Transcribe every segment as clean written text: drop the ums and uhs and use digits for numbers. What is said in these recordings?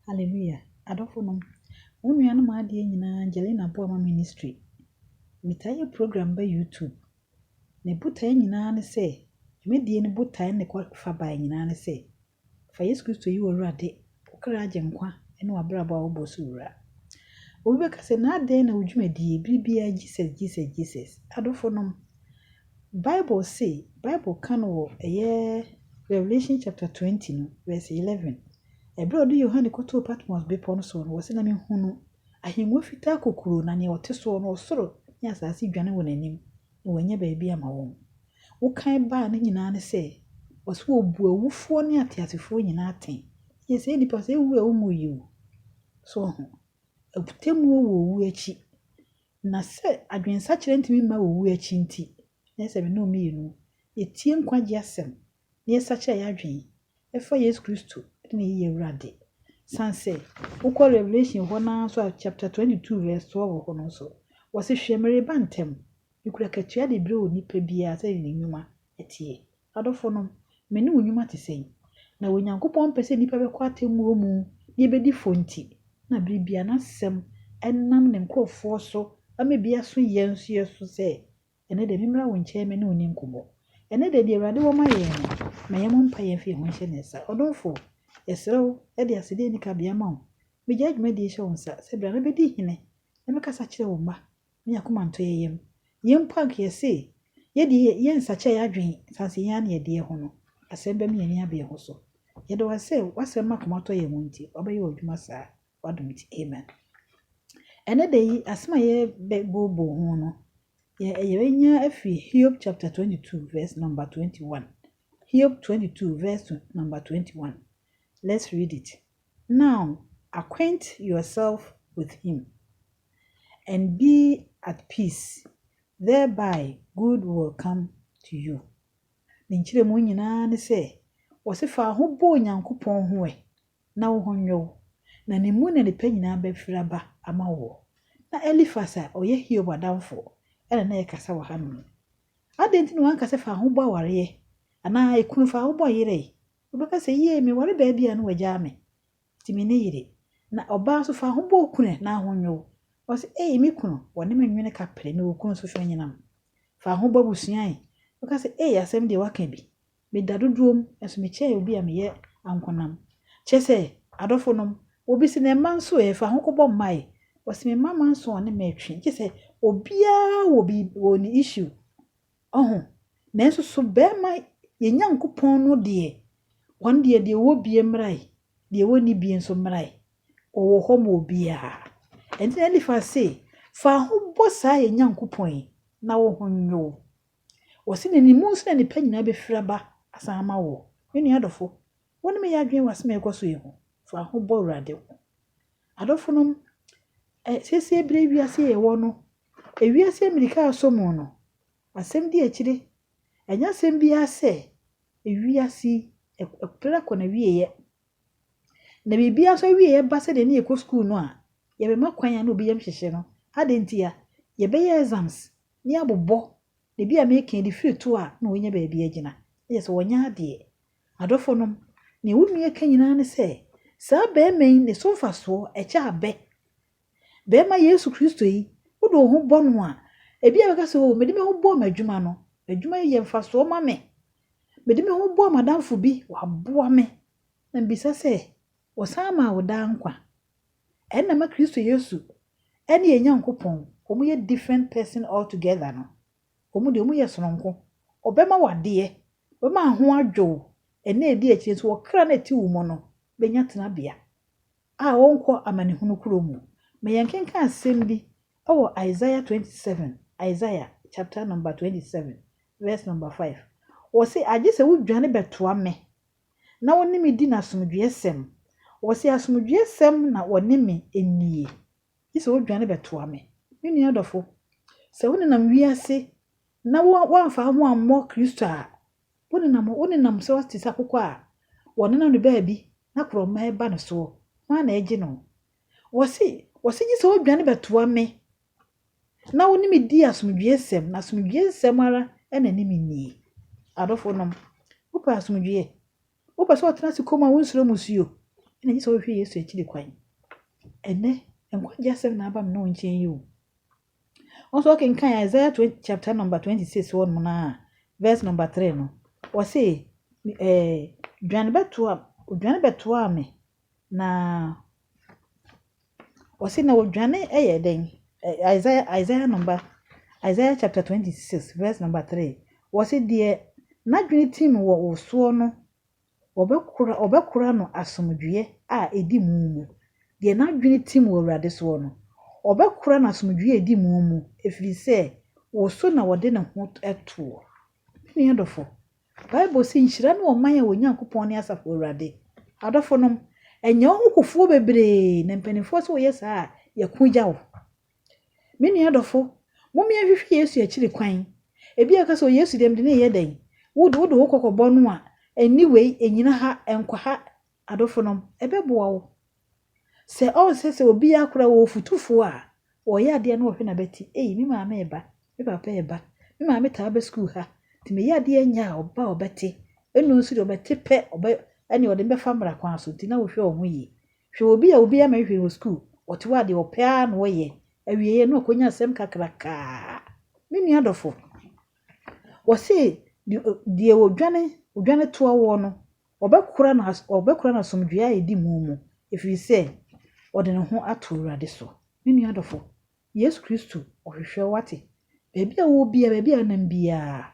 Hallelujah. Adofo Unu ma ade nyina Angelina Boama Ministry. Mitaye program ba YouTube. Ne botae nyina ne se, dwumadie ne botae ne fa ba nyina ne se. Fa Yesu Kristo yi Awurade, okra agye nkwa ene wabrabo a wobo so wura. Obi beka se na ade na dwumadie bibia Jesus. Adofo Bible say, Bible kan wo Revelation chapter 20 no, verse 11. Ebro odi Yohane koto Patmos bepo no so no wose na me hunu ahenwa fita kokuro na ne ote so no osoro ne asase dwane won anim na wanya baabi ama won wo kan ba ne nyina ne se wose obu awufo ne atiasefo nyina aten ye se nipa se wu awumu yiwo so ho abutemu wo wu achi na se adwensa kire ntimi ma wo wu achi nti na se me no mi yinu etie nkwaje asem ne sacha ya adwen efa Yesu Kristo ne ye Awurade sanse ukọ Revelation ho na so chapter 22 verse 12 ho no so wose hwemere bantem ikura katua de bre onipa bia se ne nyuma etie adofo me ne onyuma te sei na onyankopon pese nipa be kwa temu mu ye bedi fonti na bibia na sem enam ne nkrofo so amebia so yensu so se ene de mimra wo nche me ne oni nkobo ene de Awurade wo ma ye no ma ye mompa ye fi ho hye nesa odonfo esrew ede asede ni ka bia ma wo me judgme de hye wonsa se bra na bedi hine na me kasa kire wo ma me yakoma nto yeyem yempank ye se ye de ye nsache ya adwen sanse ya na ye de ho no asembe me yani abe ho so ye de wase wasem makomato ye munti obaye odwuma saa wadumti amen ene de yi asema ye bobo ho no ye nya afi Hiob chapter 22 verse number 21 Hiob 22 verse number 21. Let's read it. Now, acquaint yourself with him and be at peace. Thereby, good will come to you. Ninchire mu nyina ne se, wose fa ho bo Nyankopon ho na wo honyo. Na ne mu na ne pa nyina ba firaba ama wo. Na Elifasa oye Hiob adamfo, ena na yekasa wa hanu. Adenti no wanka se fa ho bo aware ana ekunu fa ho bo yire. Obeka se ye me ware ba bia no wagya me timi ne yire na oba so fa ho bo kunu na ahonyo o se me kunu wone menwene ka pre me okunu so hwe nyinam fa ho bo busuan obeka se asem de waka bi me dadoduom eso me che obi a me ye ankonam che se adofo obi se ne manso fa ho kobo mai o se me mama nso one me atwe che se obia wo ni issue na enso so be mai ye Nyankopon no de one de wo bie mrai de wo ni bie nso mrai wo ho mo bia enti na lifa se fa ho bosa ye Nyankopon na wo ho nyo wo se ni mu nso na ni pa nyina be firaba asama wo eni adofo woni me ya adwen wasema ekoso ye ho fa ho bo Awurade adofo sese bre wiase ye wo no wiase Amerika asomo no asem di akire enya sem bia se wiase ekpera ko na wieye na bibia so wieye ba se de ne ekɔ school no a ye be makwan na obi yam hyehye no adentia ye be ye exams ni abobɔ de bia make di free to a na wonya ba bia gina yes wonya ade adofo ne wunue ka nyina ne se sa be men ne so faso echa abe be ma Yesu Kristo yi wodo ho bɔ no a bia be ka se o me de me ho bɔ madwuma no adwuma ye mfaso ma me me de me ho bɔ madamfo bi waboa me na mbisa se osama woda nkwa enna ma Kristo Yesu ene ye Nyankopon omu ye different person altogether no omu ye sononko obema wade obema ho adwo ene edi akire so wokra na ti wo mo no benya tena bia a wonko amanehunu kuromu me yankenka asem bi owo Isaiah 27 Isaiah chapter number 27 verse number 5 wo se agese wudwane betoa me na woni me di na somdwe sem wo se asomdwe sem na woni me enie ise wudwane betoa me nua dofo se woni nam wiase na wo amfa ho ammo Kristo a woni nam se wastisa kokɔ a woni na no baabi na kroma eba no so ma na ege no wo se gise wudwane betoa me na woni me di asomdwe sem na asomdwe sem ara ena ni me nie adofo upa asomdwe upa so otena sikoma wonsuro musuo na gye sɛ wohwɛ Yesu akyiri kwan ene nkwagye asɛm na aba me no nkyɛn yi o also okenkan Isaiah chapter number 26 one na verse number 3 no wo say dwane betoa me na wo say na wodwane den Isaiah chapter 26 verse number 3 wo say de na dwane tim wo so no obekura no asomdwe a edi mu de na dwane tim wo Awurade so no obekura na asomdwe edi mu efiri se wo so na wode ne ho eto ni adofo Bible say nhyira no oman a wonyankopɔn ne asafo Awurade adofo nom enye ho kufuo bebre na mpanifo so ye saa yakugya wo meni adofo momia hwehwe Yesu akyiri kwan ebi aka so Yesu dem de ne ye den wo wo kokobɔ no a anyway enyina ha enkwa ha adofo nom ebeboa wo se se obi akora wo futufo a wo ye ade na wo hwe na beti mi maame eba mi papa eba mi maame ta ba school ha ti me ye ade anya oba obete enu nsu de obete pe oba ani ode be famra kwan so ti na wo hwe oho yi hwe obi ama hwe wo school wote wa de opea na wo ye awieye na okonya asem kakraka mini adofo wo se die wo dwane to awo no obekura na somdwe a edi mu efiri se ode ne ho ato Awurade so mini adofo Yesu Kristo ohwehwe wate bebi a wo bia bebi a nam bia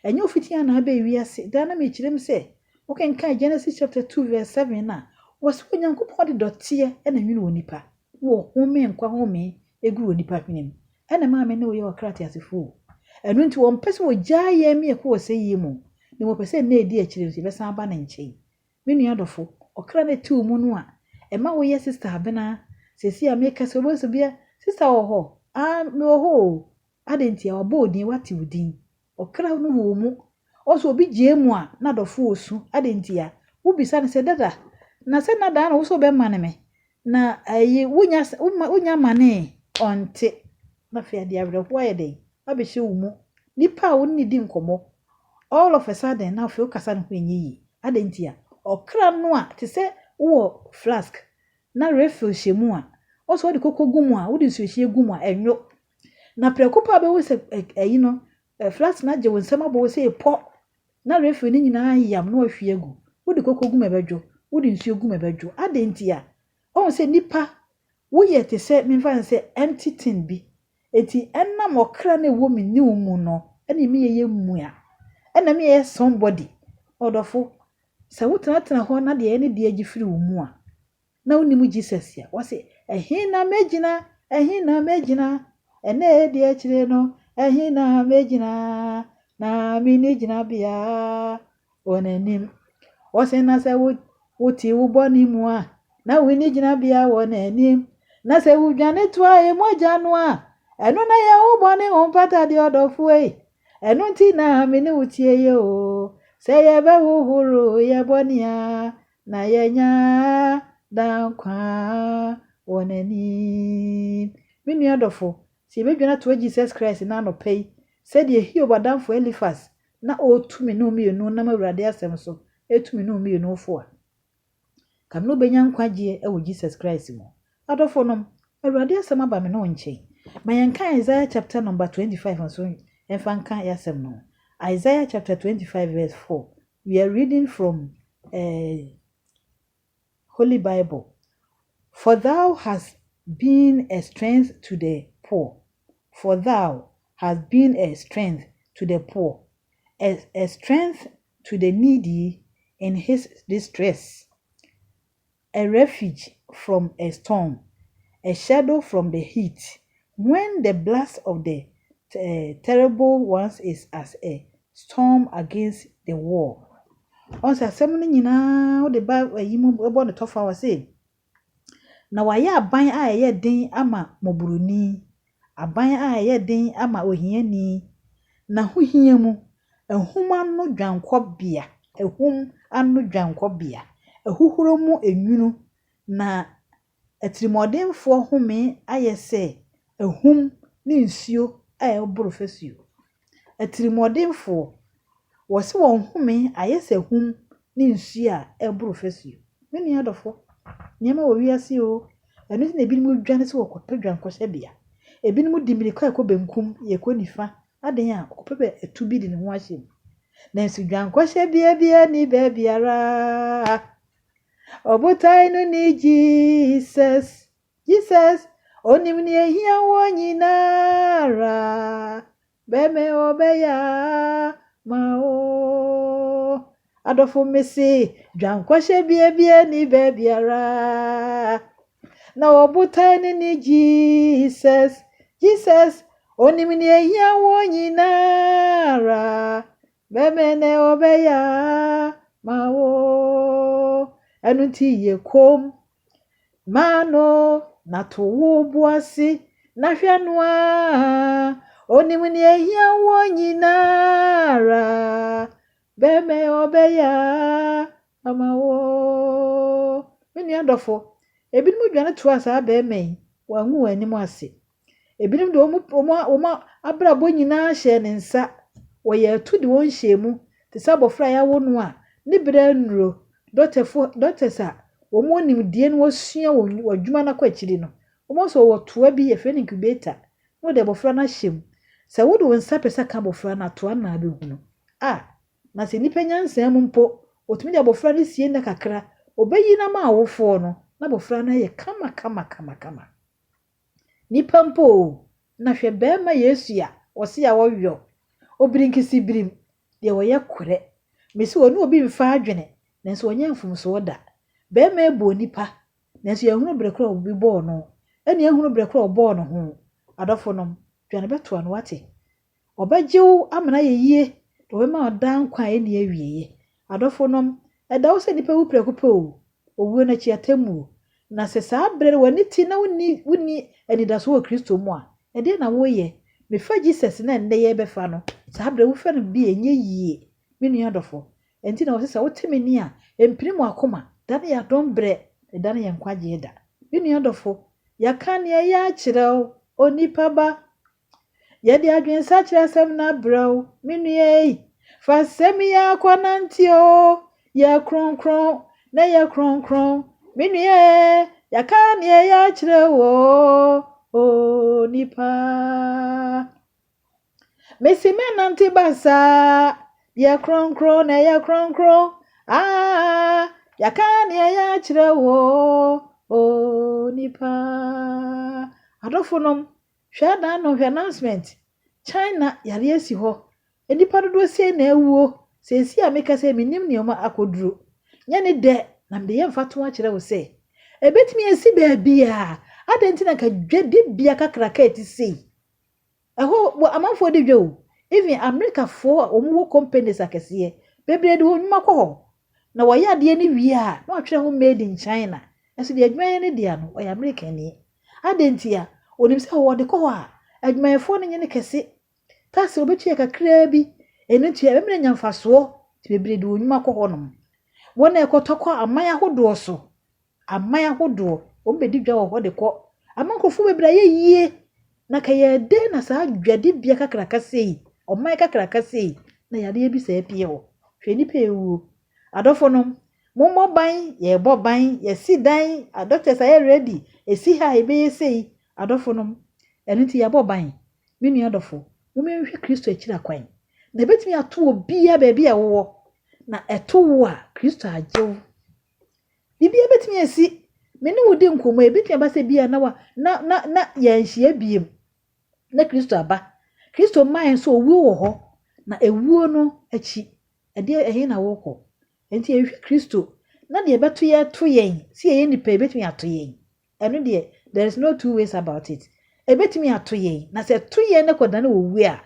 enye ofitia na aba wiase da na me kirem se okenkan Genesis chapter 2 verse 7 na wo se Onyankopɔn de dotie na nwini onipa wo home nkwa home eguru onipa hwenem ena ma me ne wo ye okrate asefo enu nti wo mpese wo gyaye me ekwo se yimu ne wo pese na edi akire nti besa aba na nkyɛn menu adofo okra na ti mu no a ema wo ye sister abena sesi a me kase obo so bia sister wo me ho adenti a obo odin wati udin okra no wo mu oso obi gye mu a na dofo osu adenti a wo bisa ne se dada na se na da na wo so be ma ne me na ayi wunya mane onte na fe ade awre ho ye den abehye wo mu nipa wo ni di nkomo all of a sudden na fe ukasa ne ho enyi adenti a okra no a te se wo flask na refill shemu a oso wo de kokogu mu a wo de nsuhie gu mu a enyo na prekupa be wo se no flask na je wo nsema bo wo se po na refill ni nyina yam no ahwie gu wo de kokogu mebedwo wo de nsuhie gu mebedwo adenti a o se nipa wo ye te se memfa se empty tin bi eti enna mokra na wo mi ni mu no ena mi ye mu a ena mi ye somebody odofo se wo tena ho na de ene de agifiri wo mu a na wonimu Jesus ya wo se ehina megina ene de akire no ehina megina na mi ni gina bia onanim wo se na se wo ti wo boni mu a na we ni gina bia onanim na se wo dwane to aye moja no a eno na ye wo boni on pata de odofo eno nti na mi ni wutie ye o se ye be huru ye bonia na ye nya dankwa onani minu adofo si be dwana to Jesus Christ na no pay se de hi obadamfo Elifas na otumi no mienu na Awurade asem so etumi no mienu fo a kam no benya nkwagye e wo Jesus Christ mo adofo nom Awurade asem aba me no nkyɛn mayanka Isaiah chapter number 25 so enfanka yasem no Isaiah chapter 25 verse 4 we are reading from Holy Bible. For thou hast been a strength to the poor. For thou hast been a strength to the poor, a strength to the needy in his distress, a refuge from a storm, a shadow from the heat, when the blast of the terrible ones is as a storm against the wall. Once asem no nyina wo de ba yimu ebo ne tofa wa se na waye aban a ye den ama moburuni aban a ye den ama ohiani na hohia mu ehum anu dwankobia ehum anu dwankobia ehuhuro mu enwunu na atirimodemfo home aye se ehum ne nsuo a eboro fasuo atirimodemfo wo se won home ayese hum ni nsu a eboro fasuo menu adofo Niema wo wiase o. Eno ti na ebinom dwane se wokope dwankɔhye bia. Ebinom di mirika ekɔ benkum, yekɔ nifa. Aden a okope be etu bi di ne ho ahyem. Nanso dwankɔhye bia ni ba biara. Obotai no ni Jesus. Jesus, onim ni ehia wo nyinara. Beme obeya ma o. Adofo mesi dwankɔhye bia ni ba biara. Na obotai no ni Jesus. Jesus, onim ni ehia wo nyinara. Beme ne obeya ma o. Enunti ye kom mano na to wo boase na hwanua onim ni ehia wo nyinara beme obeya ama wo meni adofo ebinim dwane to asa beme wangu anim ase ebinim de omo abrabo nyina hye ne nsa woye atu de won hyemu te sabofra ya wonu a ne bra nuro doctor sa omo nimdie no wasua wadwuma na kwa akiri no omo so wotoa bi efe ne incubator no de bofra na hyem sa wo de won sa pesa ka bofra na toa na abehunu na se nipa nyansa mu mpo otumi de bofra ne sie na kakra obayi na ma awofo no na bofra na ye kama nipa mpo na hwe bema Yesu ya wose ya woyo obirinkisi birim de woye kore mesi wonu obi mfa adwene nanso wonye mfumso da bema ebo nipa nanso yehunu brekro obi bo no ene yehunu brekro obo no ho adofo nom dwane beto no wate obajew amana yeyie do we ma odan kwa ene awieye adofo nom eda wo se nipa wu prekupe owu na chiatemu na se saa brere wani ti na wuni enidaso wo Kristo mu a ede na wo ye mefa Jesus na nne ye befa no saa brere wo fa no bi enye yie menu adofo enti na wo se sa wo temeni a empirimu akoma dane ya dombre dane ya nkwaje da menu adofo ya kan ye ya kirew onipa ba ye de adwensa kiresem na braw menu ye fa semi ya kwanantio ya kronkron na ya kronkron menu ye ya kan ye ya kirew onipa mesime nanti basa ya kronkron na ya kronkron ya kan ye ya kirew onipa adofonom hwada no hwe announcement China yare asi ho enipa dodo sie na awuo sensi a meka se minim ne oma akoduro nya ne de na mde ye mfato a kirew se ebetimi esi baabia adenti na ka dwedi bia kakraka etisi eho amanfo de dwo even America fo omuwo companies akese bebre de honuma ko na woya de ni wie a na atwere ho made in China eso de adwuma ne dia no oya America ni adenti a onim se wo de ko a adwumayefo ne nyene kese tase obetue kakra bi enutu e memre nyamfaso ti bebre de honuma ko honom wona ekotokọ amaya hodo so amaya hodo ombedi dwa wo de ko amankofo bebre yeyie na kaye de na saa dwade bia kakraka sei omai kakraka sei na yade bi se pie wo hwe ni pe wu adofonom mommo ban ye boban ye sidan doctors are ready esi ha ebe sei adofonom enunti ya boban minu adofo momenhwe Kristo akira kwan na betimi ato obi a ba bia wo na eto wo a Kristo ajew bibia betimi esi meni wodi nkomo ebetimi ba se bia na ya nhia biem na Kristo aba Kristo man so owu wo ho na ewuo no achi ade ehe na woko enti ehwe Kristo na de beto ye to yen si ye nipa ebetimi ato yen eno de there is no two ways about it ebetimi ato yen na se to yen ne koda na owu a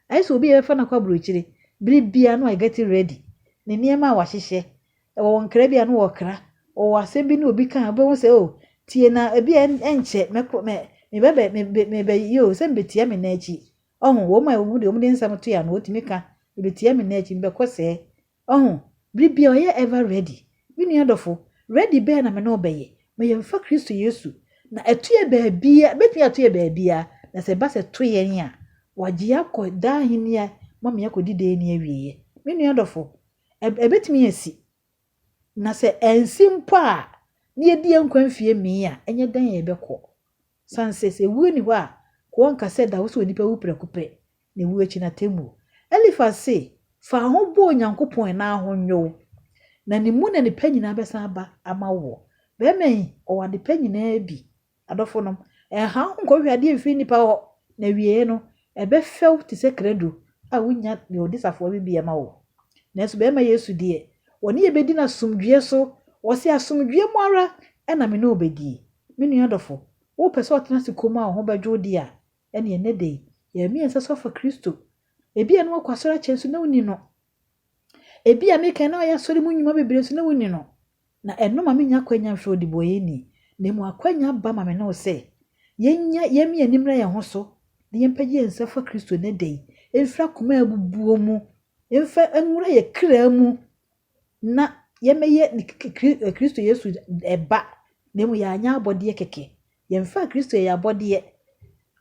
aiso obi efa na kwa brochire bibia no I get ready ne niema wa hyehye wo nkra bia no wo kra o wasembi na obi kan obo se o tie na ebi enche me be yo se mbetia me na achi ohun wo ma wo de nsam to ya no otimi ka betia me na achi mbe kose ohun bibia o ye ever ready minu adofo ready be na me no obeye me ye mfa Kristo Yesu na etue baabia betumi atue baabia na se ba se toye nya wagye akọ da hinia mama yakodi de ni awieye minu adofo ebetumi esi na se ensimpo a Ni edi enkwa mfie mi a enye dan ye beko. Sanse se wu ni ho a ko nka se da wo so nipa wu prekupe na wu echi na temu. Eliphaz se fa ho bo Onyankopɔn na ho nwo na ni mu na ni pa nyina besa aba ama wo. Be men o wa de pa nyina bi adofo nom ha ho nkɔhwe ade mfi nipa ho na wie no ebe few ti se credo a wunya ne odisafo bi ma wo. Na so be ma Yesu de woni ye bedi na sumdue so wo se asumdue mu ara na me na obedi. Me nua adofo wo pese otena sikom a ho badwo di a ene ene de ye mi ense so for Kristo. Ebi eno kwasora chensu na woni no. Ebi a meka na ya sori mu nyuma bebre so na woni no. Na eno ma menya kwanya mfro odiboye ni. Na mu akwanya ba ma me no se yenya yemi animra ye ho so na yempagye ense for Kristo ne de. Emfra koma abubuo mu. Emfa enwura ye kra mu. Na yemeye Kristo Yesu eba na mu ya anya abode keke. Yemfa Kristo ye abode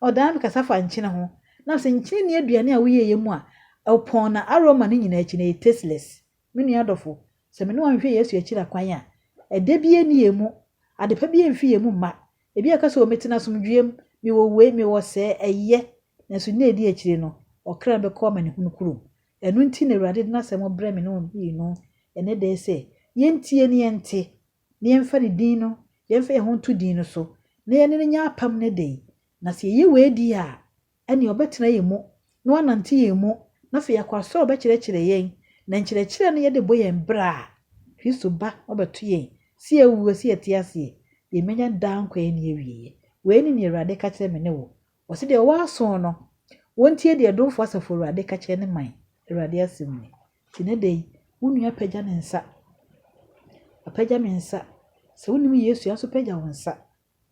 odan kasa fa nkyene ho na se nkyene ne aduane a woye ye mu a opon na aroma ne nyina achi na tasteless menu adofo se me no anhwe Yesu akira kwan a ede bie ne ye mu adepa bie mfi ye mu ma ebi akasa o metina somdwem mi wo we mi wo se eye na so na edi akire no okra be ko ma ne hunu kurum enu nti na Awurade na se mo bre me no bi no ene de se yentie ne yente ne yemfa ne din no yemfa ye ho to din no so na ye ne nya apam ne de na se ye we di a ene obetena ye mu na wanante ye mu na fe yakwaso obekire yen na nkire no ye de boyen bra Kristo ba obeto yen si ewu si etiase ye menya dan kwa ne ewie we ni Awurade ka kire me ne wo o se de wo aso no wontie de domfo asafo Awurade ka kire ne man Awurade asim ni tine de wonu apagya ne nsa apagya me nsa se wonu Yesu aso pagya wonsa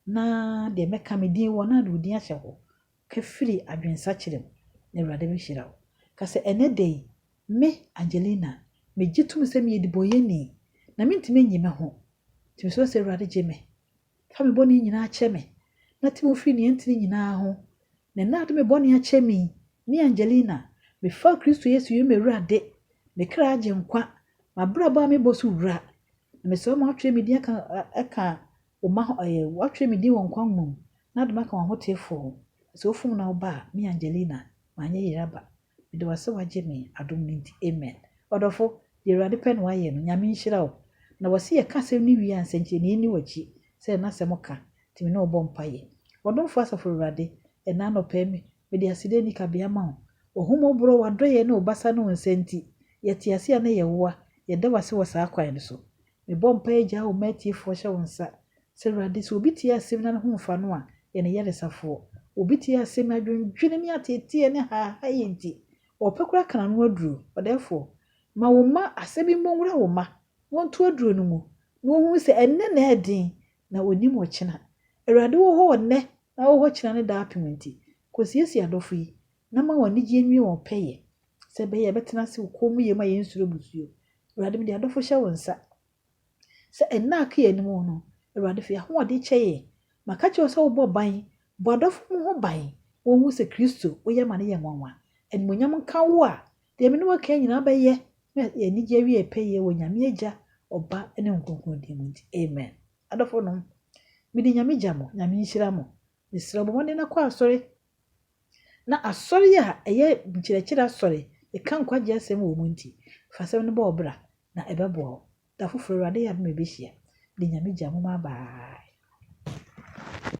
na de meka me din wo na de odin ahye ho ka firi adwensa kirem na Awurade be hira wo ka se ene de me Angelina me gitum se me ediboye ni na mentime nyime ho ti so se Awurade je me fa me boni nyina ache me na ti mo firi ne ntini nyina ho na do me boni ache me ni Angelina me fa Kristo Yesu ye me Awurade me kra age nkwa ma braba me bosu wura na me so ma atwe me din aka o ma watwe me din won kwan mum na do maka ho tefo so fum na oba mi Angelina ma anye yiraba me do wase waje me adom ninti amen odofo ye Awurade pen wa ye no nyame nhira wo na wase ye kasem ni wi ansenche ni wachi se na se moka timi na obom paye odomfo asafo Awurade ena no pe me de aside ni kabia ma ohumo bro wadoye na obasa no nsenti ye tiase na ye woa ye da wase wasa akwan so me bom paye ja o matiefo hye wonsa se Awurade so obi tie asem na ho mfa no a ye ne yere safo obi tie asem adwendwene ni atetie ne ha yenti opekura kana no aduru odefo ma wo ma asebi mbonwura wo ma wonto aduru no mu no hu se enne na edin na onim wo kina Awurade wo ho ne na wo ho kina ne da apimenti kosiesi adofo yi na ma woni gye nwi won peye se be ye betena se komu ye ma ye nsuro busuo Awurade me de adofo hye wonsa se enna aka ye nimu no Awurade fi ho ade kyeye maka kye so wo boban bo adofo mu ho ban wo hu se Kristo wo ye ma ne ye nwanwa enmunyam nka wo a de me no waka nyina ba ye ye ni gye wi epeye wo nyame agya oba ene nkonkon de mu amen adofo no me di nyame gya mo nyame nhira mo misra bo mo na kwa asori na asori a eye nkirekira asori e kan kwaje asem wo mu nti fasem ne ba obra na ebebo da foforo Awurade ya me behia di nyame gya mo ma ba